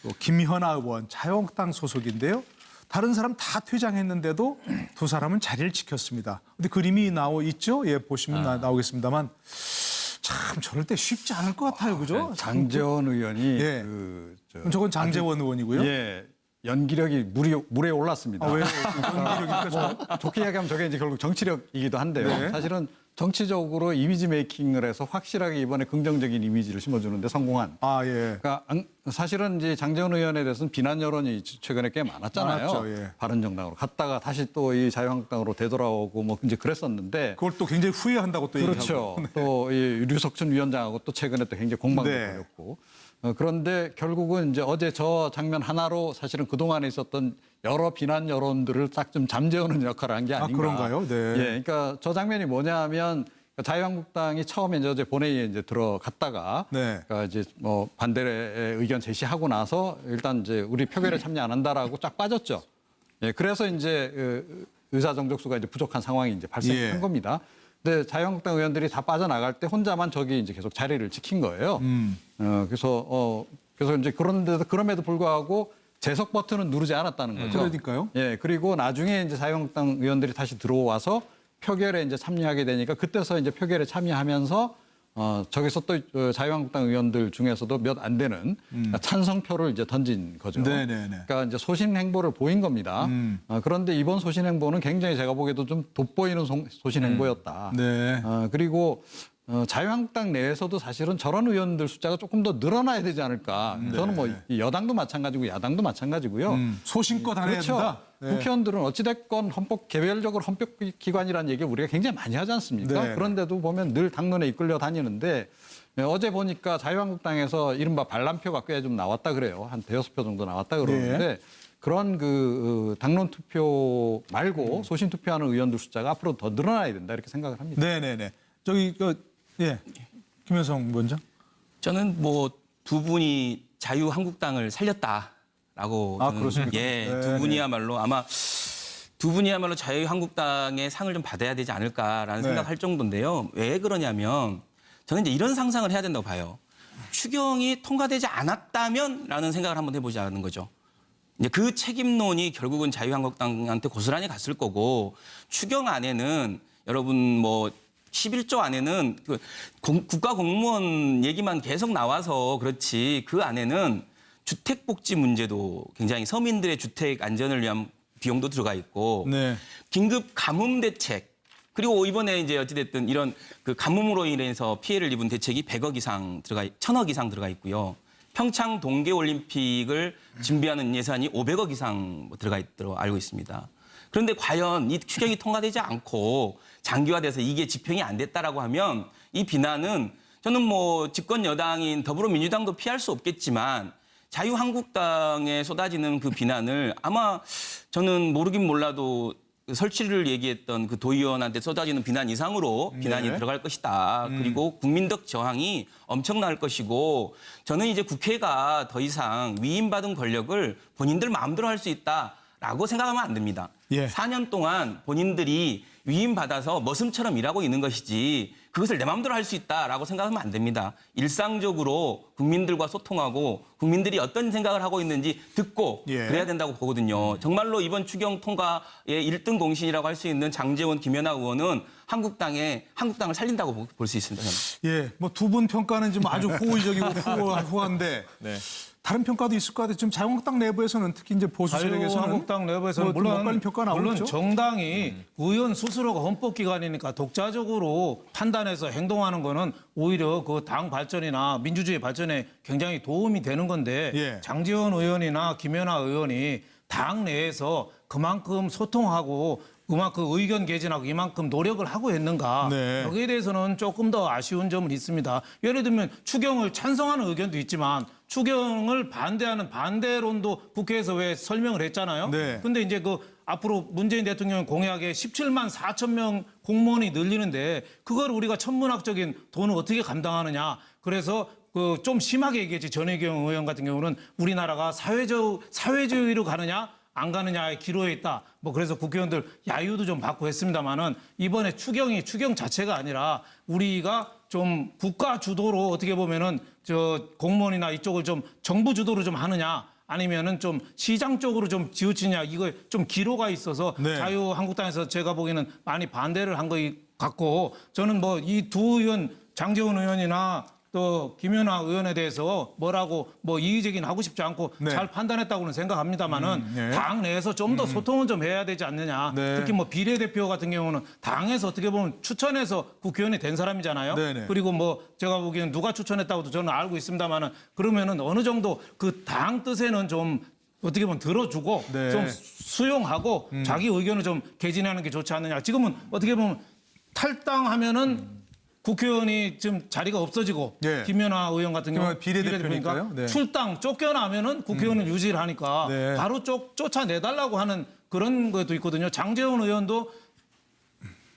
또 김현아 의원 자유한국당 소속인데요. 다른 사람 다 퇴장했는데도 두 사람은 자리를 지켰습니다. 근데 그림이 있죠? 예, 보시면 나오겠습니다만 참 저럴 때 쉽지 않을 것 같아요, 그죠? 장제원 의원이 예. 저건 장제원 의원이고요. 예. 연기력이 물에 올랐습니다. 아, 왜요? 연기력이니까 좋게 이야기하면 저게 이제 결국 정치력이기도 한데요. 네. 사실은 정치적으로 이미지 메이킹을 해서 확실하게 이번에 긍정적인 이미지를 심어주는데 성공한. 예. 그러니까 사실은 이제 장제원 의원에 대해서는 비난 여론이 최근에 꽤 많았잖아요. 많았죠, 예. 바른정당으로 갔다가 다시 또 이 자유한국당으로 되돌아오고 뭐 이제 그랬었는데. 그걸 또 굉장히 후회한다고 또 그렇죠. 얘기하고. 또 이 류석춘 위원장하고 또 최근에 또 굉장히 공방도 네. 벌였고. 그런데 결국은 이제 어제 저 장면 하나로 사실은 그동안에 있었던 여러 비난 여론들을 딱 좀 잠재우는 역할을 한 게 아닌가. 그런가요? 네. 예, 그러니까 저 장면이 뭐냐면 자유한국당이 처음에 이제 어제 본회의에 이제 들어갔다가 네. 그러니까 이제 뭐 반대의 의견 제시하고 나서 일단 이제 우리 표결에 참여 안 한다라고 쫙 빠졌죠. 예, 그래서 이제 의사 정족수가 이제 부족한 상황이 이제 발생한 예. 겁니다. 근데 자유한국당 의원들이 다 빠져나갈 때 혼자만 저기 이제 계속 자리를 지킨 거예요. 그래서 이제 그럼에도 불구하고 재석 버튼은 누르지 않았다는 거죠. 그러니까요. 예, 그리고 나중에 이제 자유한국당 의원들이 다시 들어와서 표결에 이제 참여하게 되니까 그때서 이제 표결에 참여하면서 저기서 또 자유한국당 의원들 중에서도 몇 안 되는 찬성표를 이제 던진 거죠. 네네네. 그러니까 이제 소신 행보를 보인 겁니다. 그런데 이번 소신 행보는 굉장히 제가 보기에도 좀 돋보이는 소신 행보였다. 네. 그리고 자유한국당 내에서도 사실은 저런 의원들 숫자가 조금 더 늘어나야 되지 않을까. 저는 뭐 여당도 마찬가지고 야당도 마찬가지고요. 소신껏 안 해야 그렇죠. 된다. 네. 국회의원들은 어찌됐건 개별적으로 헌법기관이라는 얘기 우리가 굉장히 많이 하지 않습니까? 네. 그런데도 보면 늘 당론에 이끌려 다니는데 어제 보니까 자유한국당에서 이른바 반란표가 꽤 좀 나왔다 그래요. 한 대여섯 표 정도 나왔다 그러는데 네. 그런 당론 투표 말고 소신 투표하는 의원들 숫자가 앞으로 더 늘어나야 된다 이렇게 생각을 합니다. 네네네. 김현성 위원장. 저는 뭐 두 분이 자유한국당을 살렸다라고 저는, 그렇습니까? 예, 네, 두 분이야말로 아마 두 분이야말로 자유한국당의 상을 좀 받아야 되지 않을까라는 네. 생각할 정도인데요. 왜 그러냐면 저는 이제 이런 상상을 해야 된다고 봐요. 추경이 통과되지 않았다면라는 생각을 한번 해보자는 거죠. 이제 그 책임론이 결국은 자유한국당한테 고스란히 갔을 거고 추경 안에는 여러분 뭐 11조 안에는 국가 공무원 얘기만 계속 나와서 그렇지 그 안에는 주택복지 문제도 굉장히 서민들의 주택 안전을 위한 비용도 들어가 있고 네. 긴급 가뭄 대책 그리고 이번에 이제 어찌됐든 이런 그 가뭄으로 인해서 피해를 입은 대책이 100억 이상 1000억 이상 들어가 있고요. 평창 동계올림픽을 준비하는 예산이 500억 이상 들어가 있도록 알고 있습니다. 그런데 과연 이 추경이 통과되지 않고 장기화돼서 이게 집행이 안 됐다라고 하면 이 비난은 저는 뭐 집권 여당인 더불어민주당도 피할 수 없겠지만 자유한국당에 쏟아지는 그 비난을 아마 저는 모르긴 몰라도 설치를 얘기했던 그 도의원한테 쏟아지는 비난 이상으로 비난이 네. 들어갈 들어갈 것이다. 그리고 국민적 저항이 엄청날 것이고 저는 이제 국회가 더 이상 위임받은 권력을 본인들 마음대로 할 수 있다라고 생각하면 안 됩니다. 예. 4년 동안 본인들이 위임받아서 머슴처럼 일하고 있는 것이지 그것을 내 마음대로 할 수 있다라고 생각하면 안 됩니다. 일상적으로 국민들과 소통하고 국민들이 어떤 생각을 하고 있는지 듣고 예. 그래야 된다고 보거든요. 정말로 이번 추경 통과의 1등 공신이라고 할 수 있는 장제원, 김연아 의원은 한국당을 살린다고 볼 수 있습니다. 저는. 예, 뭐 두 분 평가는 좀 아주 호의적이고 후한데 네. 다른 평가도 있을 것 같아요. 지금 자유한국당 내부에서는 특히 이제 보수 세력에서는 자유한국당 내부에서는 뭐 좀 엇갈린 평가 나오고 물론 있죠? 정당이 의원 스스로가 헌법기관이니까 독자적으로 판단해서 행동하는 거는 오히려 그 당 발전이나 민주주의 발전에 굉장히 도움이 되는 건데 예. 장제원 의원이나 김연아 의원이 당 내에서 그만큼 소통하고 그만큼 의견 개진하고 이만큼 노력을 하고 있는가 네. 여기에 대해서는 조금 더 아쉬운 점은 있습니다. 예를 들면 추경을 찬성하는 의견도 있지만 추경을 반대하는 반대론도 국회에서 왜 설명을 했잖아요. 네. 근데 이제 그 앞으로 문재인 대통령 공약에 17만 4천 명 공무원이 늘리는데 그걸 우리가 천문학적인 돈을 어떻게 감당하느냐. 그래서 그 좀 심하게 얘기했지. 전혜경 의원 같은 경우는 우리나라가 사회주의로 가느냐 안 가느냐의 기로에 있다. 뭐 그래서 국회의원들 야유도 좀 받고 했습니다만은 이번에 추경 자체가 아니라 우리가 좀 국가 주도로 어떻게 보면은 저 공무원이나 이쪽을 좀 정부 주도로 좀 하느냐 아니면은 좀 시장 쪽으로 좀 지우치냐 이거 좀 기로가 있어서 네. 자유한국당에서 제가 보기에는 많이 반대를 한 거 같고 저는 뭐 이 두 의원 장제원 의원이나 또 김연아 의원에 대해서 뭐라고 뭐 이의제기는 하고 싶지 않고 네. 잘 판단했다고는 생각합니다만은 네. 당 내에서 좀 더 소통은 좀 해야 되지 않느냐. 네. 특히 뭐 비례대표 같은 경우는 당에서 어떻게 보면 추천해서 국회의원이 된 사람이잖아요. 네네. 그리고 뭐 제가 보기에는 누가 추천했다고도 저는 알고 있습니다만은 그러면은 어느 정도 그 당 뜻에는 좀 어떻게 보면 들어주고 네. 좀 수용하고 자기 의견을 좀 개진하는 게 좋지 않느냐. 지금은 어떻게 보면 탈당하면은 국회의원이 지금 자리가 없어지고 네. 김연아 의원 같은 경우 그러면 비례대표니까요. 네. 출당 쫓겨나면은 국회의원을 유지를 하니까 네. 바로 쫓아내달라고 하는 그런 것도 있거든요. 장제원 의원도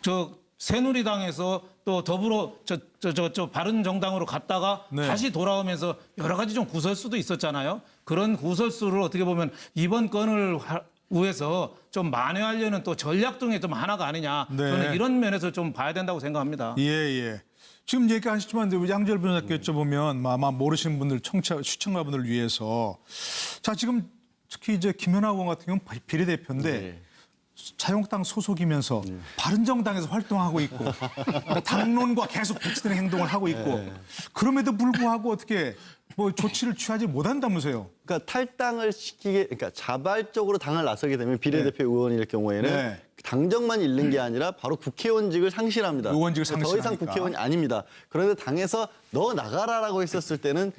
저 새누리당에서 또 더불어 저 바른정당으로 갔다가 네. 다시 돌아오면서 여러 가지 좀 구설수도 있었잖아요. 그런 구설수를 어떻게 보면 이번 건을 위해서 좀 만회하려는 또 전략 중에 좀 하나가 아니냐. 네. 저는 이런 면에서 좀 봐야 된다고 생각합니다. 예, 예. 지금 얘기하셨지만 양지열 변호사께 여쭤보면 아마 모르시는 분들 시청자분들을 위해서 자 지금 특히 이제 김연아 의원 같은 경우는 비례대표인데 자유한국당 소속이면서 바른정당에서 활동하고 있고 당론과 계속 배치되는 행동을 하고 있고 그럼에도 불구하고 어떻게 뭐 조치를 취하지 못한다면서요? 그러니까 탈당을 시키게, 그러니까 자발적으로 당을 나서게 되면 비례대표 의원일 경우에는 네. 당정만 잃는 게 아니라 바로 국회의원직을 상실합니다. 의원직을 더 이상 상실하니까. 국회의원이 아닙니다. 그런데 당에서 너 나가라라고 했었을 때는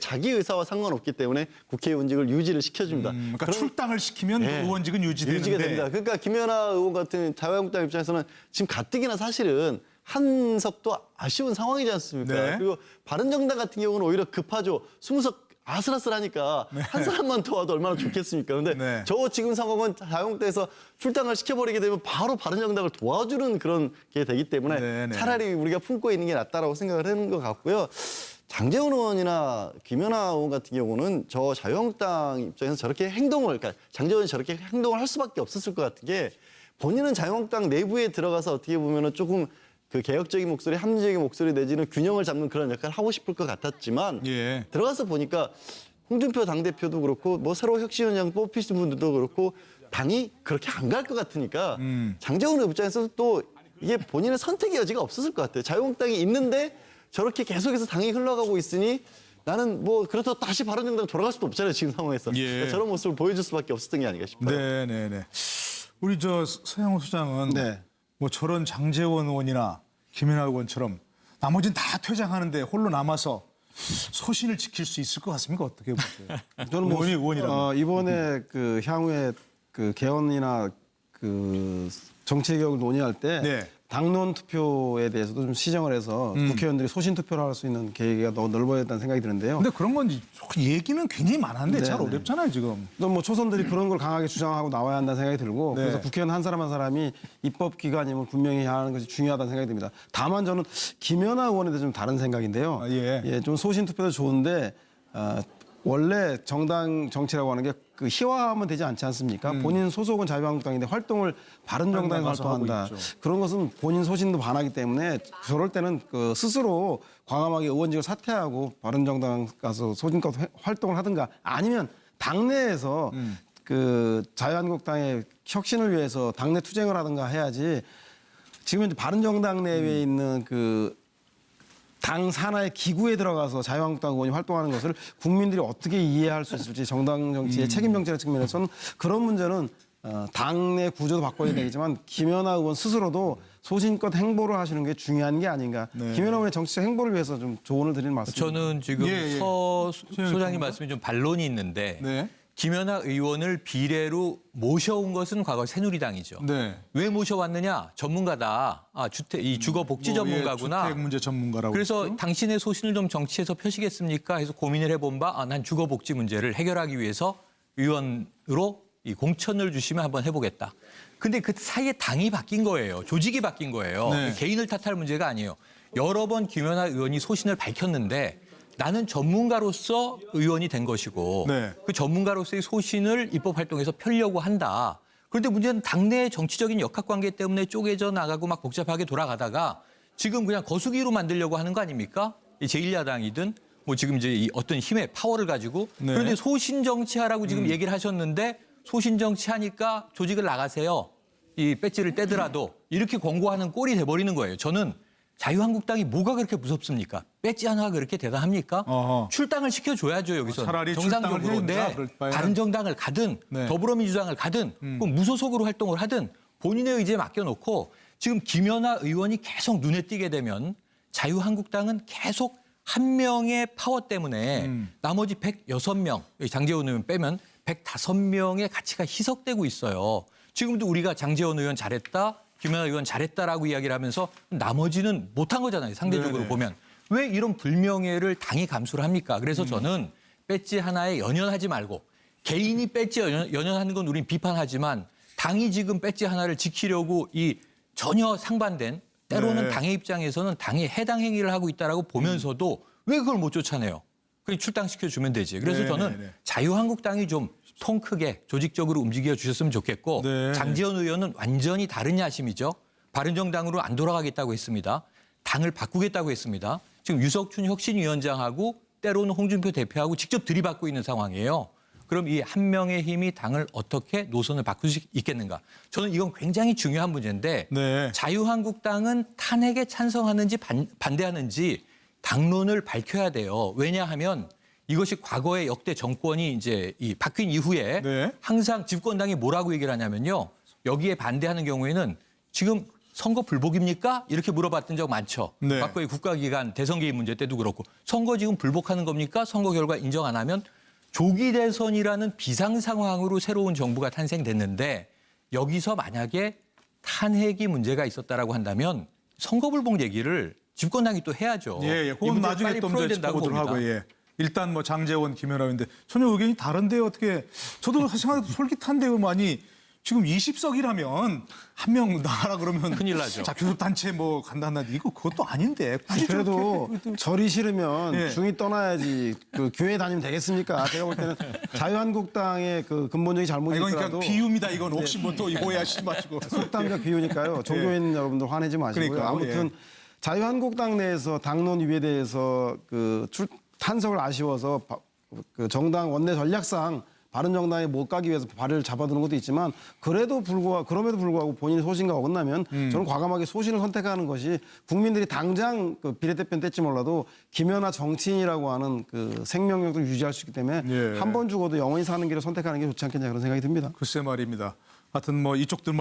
자기 의사와 상관없기 때문에 국회의원직을 유지를 시켜줍니다. 그러니까 그럼- 출당을 시키면 네. 의원직은 유지되는데 유지가 됩니다. 그러니까 김연아 의원 같은 자유한국당 입장에서는 지금 가뜩이나 사실은 한석도 아쉬운 상황이지 않습니까? 네. 그리고 바른정당 같은 경우는 오히려 급하죠. 20석 아슬아슬하니까 한 사람만 더 와도 얼마나 좋겠습니까? 근데 네. 저 지금 상황은 자유한국당에서 출당을 시켜버리게 되면 바로 바른정당을 도와주는 그런 게 되기 때문에 네, 네. 차라리 우리가 품고 있는 게 낫다라고 생각을 하는 것 같고요. 장제원 의원이나 김연아 의원 같은 경우는 저 자유한국당 입장에서 저렇게 행동을, 그러니까 장제원이 저렇게 행동을 할 수밖에 없었을 것 같은 게 본인은 자유한국당 내부에 들어가서 어떻게 보면은 조금 그 개혁적인 목소리, 합리적인 목소리 내지는 균형을 잡는 그런 역할을 하고 싶을 것 같았지만 예. 들어가서 보니까 홍준표 당대표도 그렇고 뭐 새로 혁신위원장 뽑히신 분들도 그렇고 당이 그렇게 안 갈 것 같으니까 장제원 의원 입장에서 또 이게 본인의 선택의 여지가 없었을 것 같아요. 자유한국당이 있는데 저렇게 계속해서 당이 흘러가고 있으니 나는 뭐 그렇다고 다시 바른정당 돌아갈 수도 없잖아요. 지금 상황에서. 예. 그러니까 저런 모습을 보여줄 수밖에 없었던 게 아닌가 싶어요. 네, 네, 네. 우리 저 서영호 소장은 네. 뭐 저런 장제원 의원이나 김연아 의원처럼 나머지는 다 퇴장하는데 홀로 남아서 소신을 지킬 수 있을 것 같습니까? 어떻게 보세요? 저는 뭐 의원이라면. 이번에 그 향후에 그 개헌이나 그 정치 개혁을 논의할 때 네. 당론 투표에 대해서도 좀 시정을 해서 국회의원들이 소신 투표를 할 수 있는 계기가 더 넓어야 된다는 생각이 드는데요. 근데 그런 건 얘기는 굉장히 많은데 잘 네, 네. 어렵잖아요, 지금. 또 뭐 초선들이 그런 걸 강하게 주장하고 나와야 한다는 생각이 들고 네. 그래서 국회의원 한 사람 한 사람이 입법 기관임을 분명히 하는 것이 중요하다는 생각이 듭니다. 다만 저는 김연아 의원에 대해서 좀 다른 생각인데요. 아, 예. 좀 소신 투표도 좋은데 원래 정당 정치라고 하는 게 그 희화화하면 되지 않지 않습니까? 본인 소속은 자유한국당인데 활동을 바른정당에서 가서 하고 활동한다. 있죠. 그런 것은 본인 소신도 반하기 때문에 저럴 때는 그 스스로 과감하게 의원직을 사퇴하고 바른정당 가서 소신껏 활동을 하든가 아니면 당내에서 그 자유한국당의 혁신을 위해서 당내 투쟁을 하든가 해야지 지금 이제 바른정당 내에 있는 그 당 산하의 기구에 들어가서 자유한국당 의원이 활동하는 것을 국민들이 어떻게 이해할 수 있을지 정당 정치의 책임 정치의 측면에서는 그런 문제는 당내 구조도 바꿔야 되겠지만 김연아 의원 스스로도 소신껏 행보를 하시는 게 중요한 게 아닌가. 네. 김연아 의원의 정치적 행보를 위해서 좀 조언을 드리는 말씀입니다. 저는 지금 예, 예. 서 소장님 소장님 말씀에 좀 반론이 있는데 네. 김연아 의원을 비례로 모셔온 것은 과거 새누리당이죠. 네. 왜 모셔왔느냐? 전문가다. 이 주거 복지 뭐, 예, 전문가구나. 주택 문제 전문가라고. 그래서 그랬죠? 당신의 소신을 좀 정치에서 펴시겠습니까? 해서 고민을 해본 바, 난 주거 복지 문제를 해결하기 위해서 의원으로 이 공천을 주시면 한번 해보겠다. 근데 그 사이에 당이 바뀐 거예요. 조직이 바뀐 거예요. 네. 개인을 탓할 문제가 아니에요. 여러 번 김연아 의원이 소신을 밝혔는데 나는 전문가로서 의원이 된 것이고 네. 그 전문가로서의 소신을 입법 활동에서 펴려고 한다. 그런데 문제는 당내의 정치적인 역학관계 때문에 쪼개져 나가고 막 복잡하게 돌아가다가 지금 그냥 거수기로 만들려고 하는 거 아닙니까? 이 제1야당이든 뭐 지금 이제 이 어떤 힘의 파워를 가지고 네. 그런데 소신 정치하라고 지금 얘기를 하셨는데 소신 정치하니까 조직을 나가세요. 이 배지를 떼더라도 이렇게 권고하는 꼴이 돼버리는 거예요. 저는 자유한국당이 뭐가 그렇게 무섭습니까? 배지 하나가 그렇게 대단합니까? 어허. 출당을 시켜줘야죠 여기서. 차라리 출당을 해야 된다, 그럴 바에는. 바른정당을 가든 네. 더불어민주당을 가든 꼭 무소속으로 활동을 하든 본인의 의지에 맡겨놓고 지금 김연아 의원이 계속 눈에 띄게 되면 자유한국당은 계속 한 명의 파워 때문에 나머지 106명, 장제원 의원 빼면 105명의 가치가 희석되고 있어요. 지금도 우리가 장제원 의원 잘했다, 김연아 의원 잘했다라고 이야기를 하면서 나머지는 못한 거잖아요. 상대적으로 네네. 보면. 왜 이런 불명예를 당이 감수를 합니까? 그래서 저는 배지 하나에 연연하지 말고 개인이 배지에 연연하는 건 우린 비판하지만 당이 지금 배지 하나를 지키려고 이 전혀 상반된 때로는 네. 당의 입장에서는 당이 해당 행위를 하고 있다라고 보면서도 왜 그걸 못 쫓아내요? 그냥 출당시켜 주면 되지. 그래서 네, 저는 네, 네. 자유한국당이 좀 통 크게 조직적으로 움직여 주셨으면 좋겠고 네. 장제원 의원은 완전히 다른 야심이죠. 바른정당으로 안 돌아가겠다고 했습니다. 당을 바꾸겠다고 했습니다. 지금 유석춘 혁신위원장하고 때로는 홍준표 대표하고 직접 들이받고 있는 상황이에요. 그럼 이 한 명의 힘이 당을 어떻게 노선을 바꿀 수 있겠는가? 저는 이건 굉장히 중요한 문제인데 네. 자유한국당은 탄핵에 찬성하는지 반대하는지 당론을 밝혀야 돼요. 왜냐하면 이것이 과거의 역대 정권이 이제 이 바뀐 이후에 네. 항상 집권당이 뭐라고 얘기를 하냐면요. 여기에 반대하는 경우에는 지금 선거 불복입니까? 이렇게 물어봤던 적 많죠. 네. 과거의 국가기관 대선 개입 문제 때도 그렇고 선거 지금 불복하는 겁니까? 선거 결과 인정 안 하면 조기 대선이라는 비상 상황으로 새로운 정부가 탄생됐는데 여기서 만약에 탄핵이 문제가 있었다라고 한다면 선거 불복 얘기를 집권당이 또 해야죠. 예, 예. 이 그건 문제를 나중에 빨리 또 풀어야 이제 된다고 짚어보도록 봅니다. 하고, 예. 일단 뭐 장제원, 김연아 의원인데 전혀 의견이 다른데 어떻게 저도 생각해도 솔깃한데요, 많이 지금 20석이라면 한 명 나가라 그러면 큰일 나죠. 자, 교섭단체 뭐 간다 이거 그것도 아닌데 굳이 그래도 저렇게 절이 싫으면 예. 중이 떠나야지 그 교회 다니면 되겠습니까? 제가 볼 때는 자유한국당의 그 근본적인 잘못이 이건 있더라도 그러니까 비유입니다. 이건 혹시 뭐 또 오해하시지 마시고. 속담적 비유니까요. 종교인 여러분들 화내지 마시고요. 그러니까요, 아무튼 자유한국당 내에서 당론 위배에 대해서 그 탄석을 아쉬워서 그 정당 원내 전략상 바른정당에 못 가기 위해서 발을 잡아두는 것도 있지만 그럼에도 불구하고 본인의 소신과 어긋나면 저는 과감하게 소신을 선택하는 것이 국민들이 당장 그 비례대표는 뗄지 몰라도 김연아 정치인이라고 하는 그 생명력을 유지할 수 있기 때문에 예. 한 번 죽어도 영원히 사는 길을 선택하는 게 좋지 않겠냐 그런 생각이 듭니다. 글쎄 말입니다. 하여튼 뭐 이쪽들만